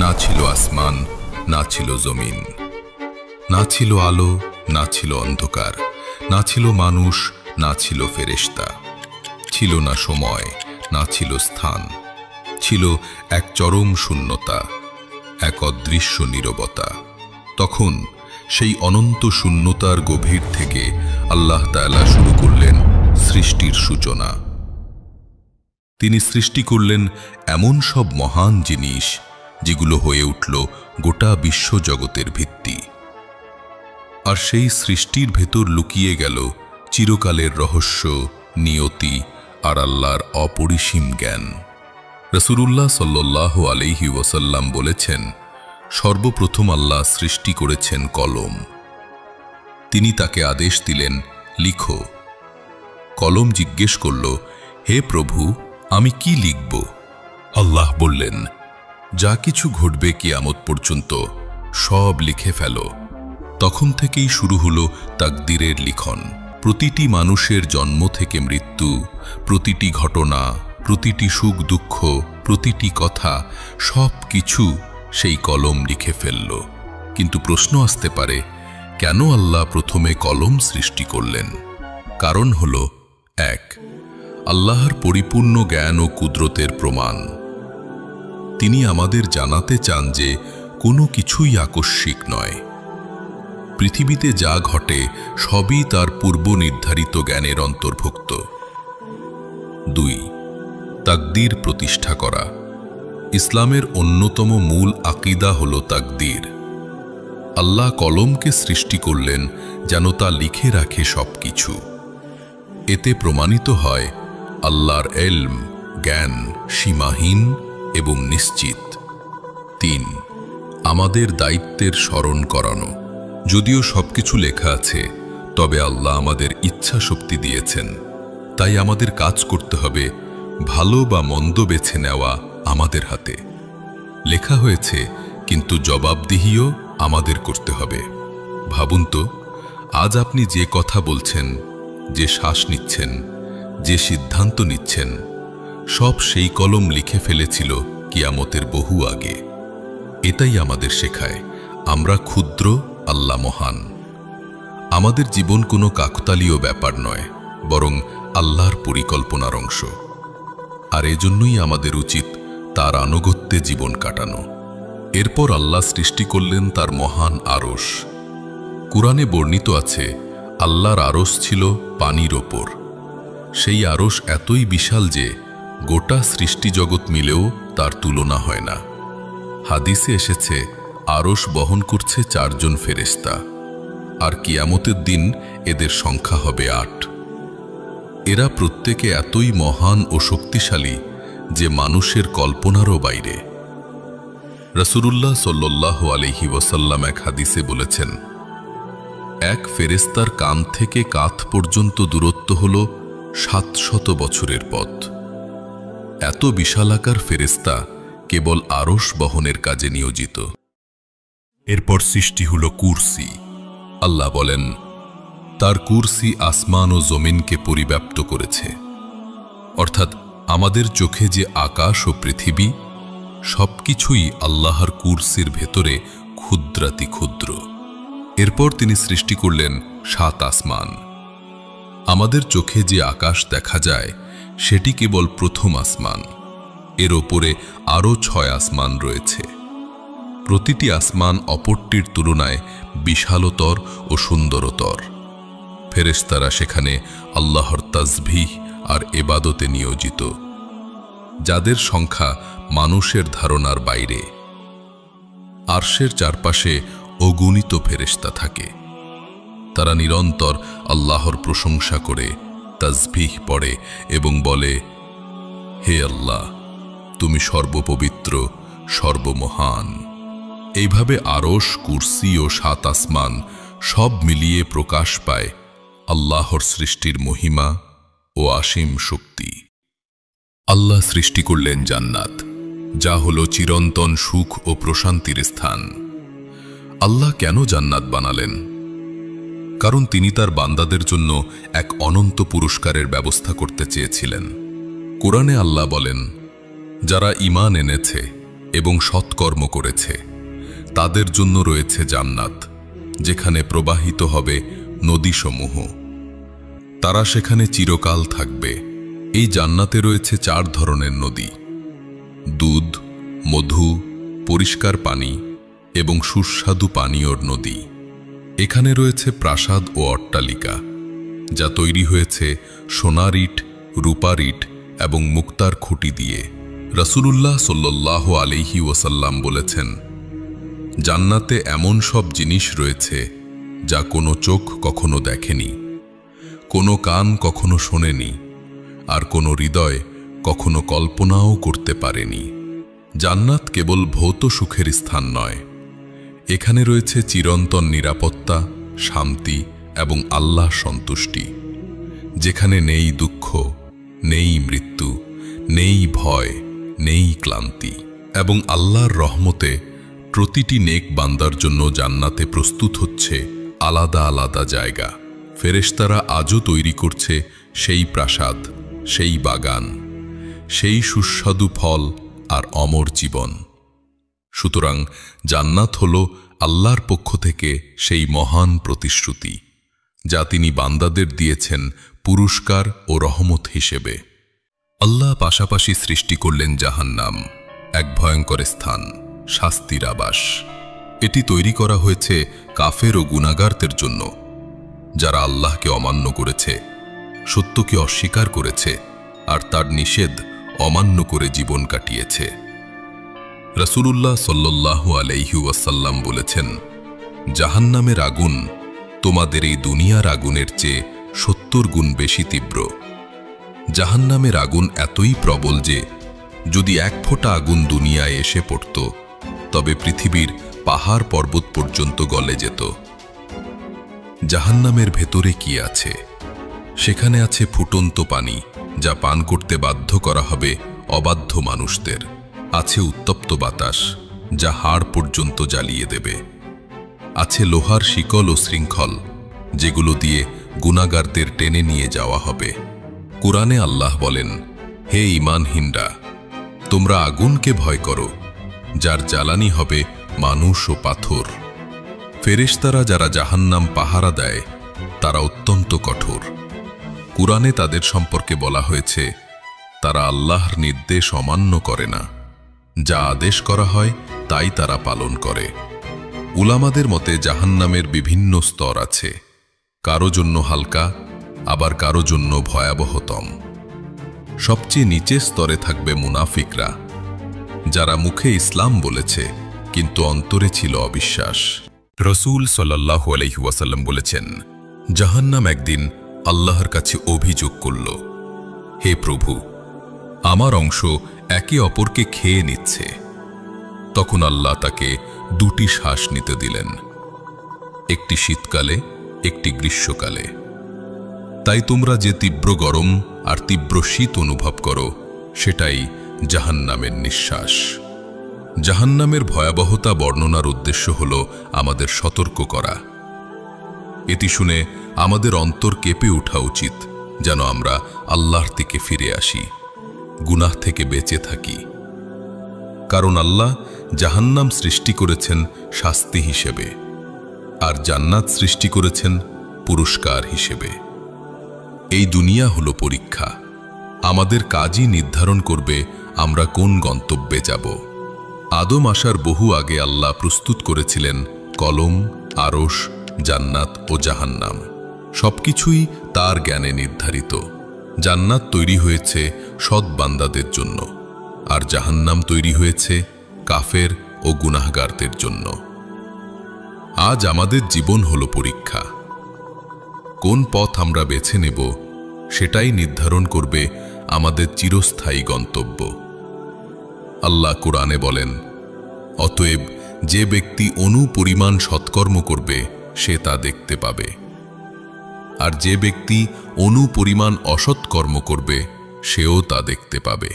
না ছিল আসমান, না ছিল জমিন, না ছিল আলো, না ছিল অন্ধকার, না ছিল মানুষ, না ছিল ফেরেশতা, ছিল না সময়, না ছিল স্থান, ছিল এক চরম শূন্যতা, এক অদৃশ্য নীরবতা। তখন সেই অনন্ত শূন্যতার গভীর থেকে আল্লাহ তাআলা শুরু করলেন সৃষ্টির সূচনা। তিনি সৃষ্টি করলেন এমন সব মহান জিনিস যেগুলো হয়ে উঠল গোটা বিশ্বজগতের ভিত্তি। আর সেই সৃষ্টির ভেতর লুকিয়ে গেল চিরকালের রহস্য, নিয়তি আর আল্লাহর অপরিসীম জ্ঞান। রাসূলুল্লাহ সাল্লাল্লাহু আলাইহি ওয়াসাল্লাম বলেছেন, সর্বপ্রথম আল্লাহ সৃষ্টি করেছেন কলম। তিনি তাকে আদেশ দিলেন, লিখো। কলম জিজ্ঞেস করল, হে প্রভু, আমি কি লিখব? আল্লাহ বললেন, যা কিছু ঘটবে কিয়ামত পর্যন্ত সব লিখে ফেলো। তখন থেকেই শুরু হলো তাকদীরের লিখন। প্রতিটি মানুষের জন্ম থেকে মৃত্যু, প্রতিটি ঘটনা, প্রতিটি সুখ দুঃখ, প্রতিটি কথা, সব কিছু সেই কলম লিখে ফেলল। কিন্তু প্রশ্ন আসতে পারে, কেন আল্লাহ প্রথমে কলম সৃষ্টি করলেন? কারণ হলো, এক, আল্লাহর পরিপূর্ণ জ্ঞান ও কুদরতের প্রমাণ। তিনি আমাদের জানাতে চান যে কোনো কিছুই আকস্মিক নয়। পৃথিবীতে যা ঘটে সবই তার পূর্ব নির্ধারিত জ্ঞানের অন্তর্ভুক্ত। দুই, তাকদীর প্রতিষ্ঠা করা। ইসলামের অন্যতম মূল আকীদা হল তাকদীর। আল্লাহ কলমকে সৃষ্টি করলেন যেন তা লিখে রাখে সবকিছু। এতে প্রমাণিত হয় আল্লাহর ইলম, জ্ঞান সীমাহীন এবং নিশ্চিত। তিন, আমাদের দায়িত্বের স্মরণ করানো। যদিও সবকিছু লেখা আছে, তবে আল্লাহ আমাদের ইচ্ছা শক্তি দিয়েছেন। তাই আমাদের কাজ করতে হবে, ভালো বা মন্দ বেছে নেওয়া আমাদের হাতে। লেখা হয়েছে, কিন্তু জবাবদিহিও আমাদের করতে হবে। ভাবুন তো, আজ আপনি যে কথা বলছেন, যে শ্বাস নিচ্ছেন, যে সিদ্ধান্ত নিচ্ছেন, সব সেই কলম লিখে ফেলেছিল কিয়ামতের বহু আগে। এটাই আমাদের শেখায়, আমরা ক্ষুদ্র, আল্লাহ মহান। আমাদের জীবন কোনো কাকতালীয় ব্যাপার নয়, বরং আল্লাহর পরিকল্পনার অংশ। আর এজন্যই আমাদের উচিত তার আনুগত্যে জীবন কাটানো। এরপর আল্লাহ সৃষ্টি করলেন তার মহান আরশ। কুরআনে বর্ণিত আছে, আল্লাহর আরশ ছিল পানির ওপর। সেই আরশ এতই বিশাল যে গোটা সৃষ্টিজগৎ মিলেও তার তুলনা হয় না। হাদিসে এসেছে, আরশ বহন করছে 4 জন ফেরেশতা, আর কিয়ামতের দিন এদের সংখ্যা হবে 8। এরা প্রত্যেকে এতই মহান ও শক্তিশালী যে মানুষের কল্পনারও বাইরে। রাসূলুল্লাহ সাল্লাল্লাহু আলাইহি ওয়াসাল্লাম এক হাদিসে বলেছেন, এক ফেরেশতার কান থেকে কাঁধ পর্যন্ত দূরত্ব হল 700 বছরের পথ। এত বিশালাকার ফেরেশতা কেবল আরশ বহনের কাজে নিয়োজিত। এরপর সৃষ্টি হল কুরসি। আল্লাহ বলেন, তার কুরসি আসমান ও জমিনকে পরিব্যাপ্ত করেছে। অর্থাৎ আমাদের চোখে যে আকাশ ও পৃথিবী, সবকিছুই আল্লাহর কুরসির ভেতরে ক্ষুদ্রাতি ক্ষুদ্র। এরপর তিনি সৃষ্টি করলেন 7 আসমান। আমাদের চোখে যে আকাশ দেখা যায়, সেটি কেবল প্রথম আসমান। এর ওপরে আরও 6 আসমান রয়েছে। প্রতিটি আসমান অপরটির তুলনায় বিশালতর ও সুন্দরতর। ফেরেশতারা সেখানে আল্লাহর তাসবিহ আর ইবাদতে নিয়োজিত, যাদের সংখ্যা মানুষের ধারণার বাইরে। আরশের চারপাশে অগণিত ফেরেশতা থাকে। তারা নিরন্তর আল্লাহর প্রশংসা করে, তাসবিহ পড়ে এবং বলে, হে আল্লাহ, তুমি সর্বপবিত্র, সর্বমহান। এইভাবে আরশ, কুরসি ও 7 আসমান সব মিলিয়ে প্রকাশ পায় আল্লাহর সৃষ্টির মহিমা ও অসীম শক্তি। আল্লাহ সৃষ্টি করলেন জান্নাত, যা হলো চিরন্তন সুখ ও প্রশান্তির স্থান। আল্লাহ কেন জান্নাত বানালেন? কারণ তিনি তার বান্দাদের জন্য এক অনন্ত পুরস্কারের ব্যবস্থা করতে চেয়েছিলেন। কোরআনে আল্লাহ বলেন, যারা ঈমান এনেছে এবং সৎকর্ম করেছে তাদের জন্য রয়েছে জান্নাত, যেখানে প্রবাহিত হবে নদীসমূহ। তারা সেখানে চিরকাল থাকবে। এই জান্নাতে রয়েছে 4 ধরনের নদী: দুধ, মধু, পরিষ্কার পানি এবং সুস্বাদু পানীয়র নদী। এখানে রয়েছে প্রাসাদ ও অট্টালিকা, যা তৈরি হয়েছে সোনার ইট, রূপার ইট এবং মুক্তার খুঁটি দিয়ে। রাসূলুল্লাহ সাল্লাল্লাহু আলাইহি ওয়াসাল্লাম বলেছেন, জান্নাতে এমন সব জিনিস রয়েছে যা কোনো চোখ কখনো দেখেনি, কোনো কান কখনো শোনেনি, আর কোনো হৃদয় কখনো কল্পনাও করতে পারেনি। জান্নাত কেবল ভৌত সুখের স্থান নয়, এখানে রয়েছে চিরন্তন নিরাপত্তা, শান্তি এবং আল্লাহ সন্তুষ্টি, যেখানে নেই দুঃখ, নেই মৃত্যু, নেই ভয়, নেই ক্লান্তি। এবং আল্লাহর রহমতে প্রতিটি নেক বান্দার জন্য জান্নাতে প্রস্তুত হচ্ছে আলাদা আলাদা জায়গা। ফেরেশতারা আজও তৈরি করছে সেই প্রাসাদ, সেই বাগান, সেই সুস্বাদু ফল আর অমর জীবন। সুতরাং জান্নাত হল আল্লাহর পক্ষ থেকে সেই মহান প্রতিশ্রুতি, যা তিনি বান্দাদের দিয়েছেন পুরস্কার ও রহমত হিসেবে। আল্লাহ পাশাপাশি সৃষ্টি করলেন জাহান্নাম, এক ভয়ঙ্কর স্থান, শাস্তির আবাস। এটি তৈরি করা হয়েছে কাফের ও গুনাহগারদের জন্য, যারা আল্লাহকে অমান্য করেছে, সত্যকে অস্বীকার করেছে আর তার নিষেধ অমান্য করে জীবন কাটিয়েছে। রাসূলুল্লাহ সাল্লাল্লাহু আলাইহি ওয়াসাল্লাম বলেছেন, জাহান্নামের আগুন তোমাদের এই দুনিয়ার আগুনের চেয়ে 70 গুণ বেশি তীব্র। জাহান্নামের আগুন এতই প্রবল যে যদি 1 ফোঁটা আগুন দুনিয়ায় এসে পড়ত, তবে পৃথিবীর পাহাড় পর্বত পর্যন্ত গলে যেত। জাহান্নামের ভেতরে কি আছে? সেখানে আছে ফুটন্ত পানি, যা পান করতে বাধ্য করা হবে অবাধ্য মানুষদের। আছে উত্তপ্ত বাতাস, যা হাড় পর্যন্ত জ্বালিয়ে দেবে। আছে লোহার শিকল ও শৃঙ্খল, যেগুলো দিয়ে গুনাহগারদের টেনে নিয়ে যাওয়া হবে। কুরআনে আল্লাহ বলেন, হে ঈমানহীনরা, তোমরা আগুনকে ভয় করো, যার জ্বালানি হবে মানুষ ও পাথর। ফেরেশতারা যারা জাহান্নাম পাহারা দেয়, তারা অত্যন্ত কঠোর। কুরআনে তাদের সম্পর্কে বলা হয়েছে, তারা আল্লাহর নির্দেশ অমান্য করে না, যা আদেশ করা হয় তাই তারা পালন করে। উলামাদের মতে জাহান্নামের বিভিন্ন স্তর আছে, কারো জন্য হালকা, আবার কারো জন্য ভয়াবহতম। সবচেয়ে নিচের স্তরে থাকবে মুনাফিকরা, যারা মুখে ইসলাম বলেছে কিন্তু অন্তরে ছিল অবিশ্বাস। রাসূল সাল্লাল্লাহু আলাইহি ওয়াসাল্লাম বলেছেন, জাহান্নাম একদিন আল্লাহর কাছে অভিযোগ করল, হে প্রভু, আমার অংশ একে অপরকে খেয়ে নিচ্ছে। তখন আল্লাহ তাকে 2টি শ্বাস নিতে দিলেন, একটি শীতকালে, একটি গ্রীষ্মকালে। তাই তোমরা যে তীব্র গরম আর তীব্র শীত অনুভব করো, সেটাই জাহান্নামের নিঃশ্বাস। জাহান্নামের ভয়াবহতা বর্ণনার উদ্দেশ্য হল আমাদের সতর্ক করা। এটি শুনে আমাদের অন্তর কেঁপে ওঠা উচিত, যেন আমরা আল্লাহর থেকে ফিরে আসি, গুনাহ থেকে বেঁচে থাকি। কারণ আল্লাহ জাহান্নাম সৃষ্টি করেছেন শাস্তি হিসেবে, আর জান্নাত সৃষ্টি করেছেন পুরস্কার হিসেবে। এই দুনিয়া হলো পরীক্ষা। আমাদের কাজই নির্ধারণ করবে আমরা কোন গন্তব্যে যাব। আদম আসার বহু আগে আল্লাহ প্রস্তুত করেছিলেন কলম, আরশ, জান্নাত ও জাহান্নাম। সবকিছুই তার জ্ঞানে নির্ধারিত। জান্নাত তৈরি হয়েছে সৎ বান্দাদের জন্য, আর জাহান্নাম তৈরি হয়েছে কাফের ও গুনাহগারদের জন্য। আজ আমাদের জীবন হলো পরীক্ষা। কোন পথ আমরা বেছে নেব, সেটাই নির্ধারণ করবে আমাদের চিরস্থায়ী গন্তব্য। আল্লাহ কুরআনে বলেন, অতএব যে ব্যক্তি অনুপরিমাণ সৎকর্ম করবে, সে তা দেখতে পাবে, আর যে ব্যক্তি অনুপরিমাণ অসৎকর্ম করবে, সেও তা দেখতে পাবে।